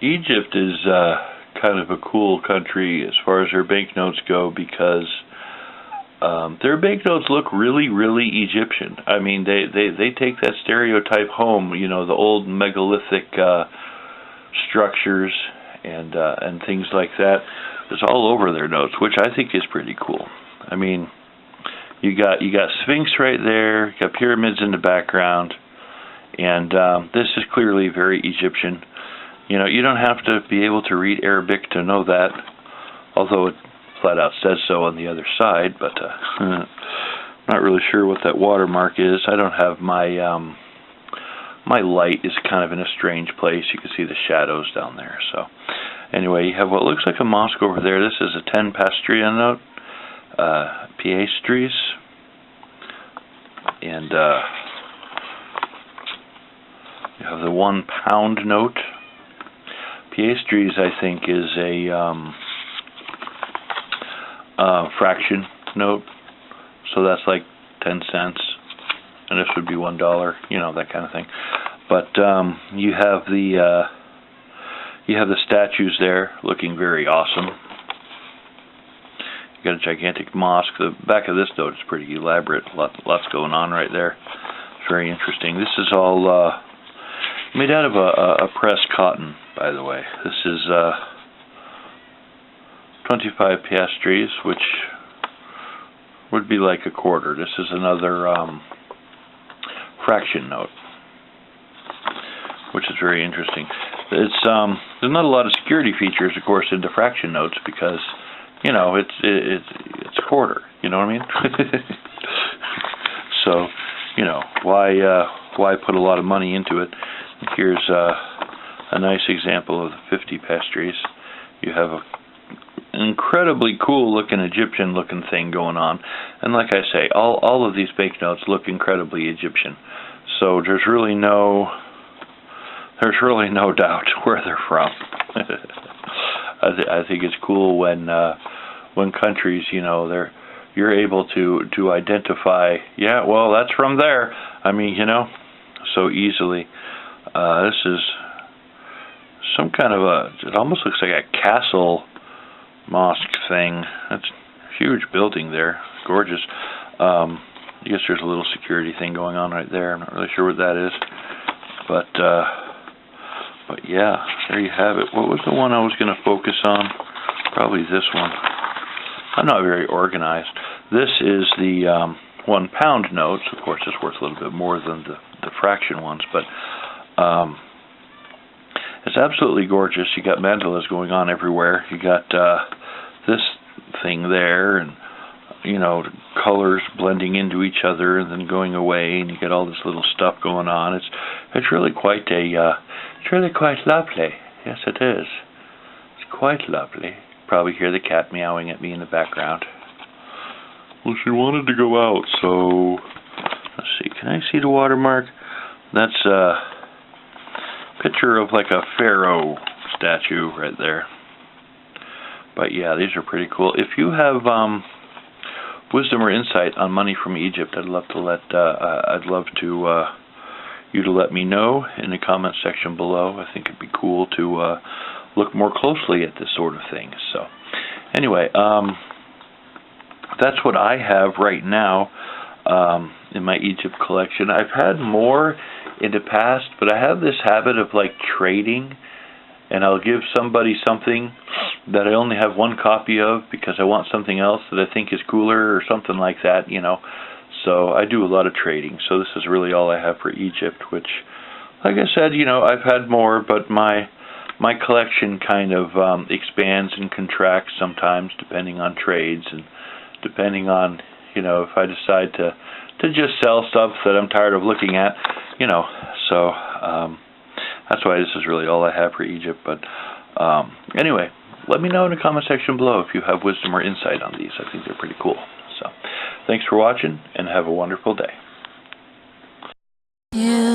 Egypt is kind of a cool country as far as their banknotes go because their banknotes look really, really Egyptian. I mean, they take that stereotype home, you know, the old megalithic structures and things like that. It's all over their notes, which I think is pretty cool. I mean, you got Sphinx right there, you got pyramids in the background, and this is clearly very Egyptian. You know, you don't have to be able to read Arabic to know that, although it flat out says so on the other side, but I'm not really sure what that watermark is. I don't have my my light is kind of in a strange place. You can see the shadows down there. So anyway, you have what looks like a mosque over there. This is a 10 pastria note, piastres, and you have the 1 pound note. Piastres, I think, is a fraction note, so that's like 10 cents, and this would be $1, you know, that kind of thing. But you have the statues there, looking very awesome. You got a gigantic mosque. The back of this note is pretty elaborate. Lots going on right there. It's very interesting. This is all made out of a pressed cotton, by the way. This is 25 piastres, which would be like a quarter. This is another fraction note, which is very interesting. It's there's not a lot of security features, of course, into fraction notes because, you know, it's a quarter. You know what I mean? So, you know, why put a lot of money into it? Here's a nice example of the 50 piastres. You have an incredibly cool looking Egyptian looking thing going on, and like I say, all of these banknotes look incredibly Egyptian. So there's really no doubt where they're from. I think it's cool when countries, you know, you're able to identify, yeah, well, that's from there. I mean, you know, so easily. This is some kind of it almost looks like a castle mosque thing. That's a huge building there. Gorgeous. I guess there's a little security thing going on right there. I'm not really sure what that is. But yeah, there you have it. What was the one I was going to focus on? Probably this one. I'm not very organized. This is the 1 pound notes. Of course, it's worth a little bit more than the fraction ones, but it's absolutely gorgeous. You got mandalas going on everywhere. You got this thing there, and you know, colors blending into each other and then going away, and you get all this little stuff going on. It's really quite lovely. Yes, it is. It's quite lovely. Probably hear the cat meowing at me in the background. Well, she wanted to go out, so let's see. Can I see the watermark? That's a picture of like a pharaoh statue right there. But yeah, these are pretty cool. If you have wisdom or insight on money from Egypt, I'd love you to let me know in the comment section below. I think it'd be cool to look more closely at this sort of thing. So anyway, that's what I have right now in my Egypt collection. I've had more in the past, but I have this habit of like trading, and I'll give somebody something that I only have 1 copy of because I want something else that I think is cooler or something like that, you know. So I do a lot of trading. So this is really all I have for Egypt, which, like I said, you know, I've had more, but my collection kind of expands and contracts sometimes depending on trades and depending on, you know, if I decide to just sell stuff that I'm tired of looking at, you know. So that's why this is really all I have for Egypt. But anyway, let me know in the comment section below if you have wisdom or insight on these. I think they're pretty cool. So thanks for watching, and have a wonderful day. Yeah.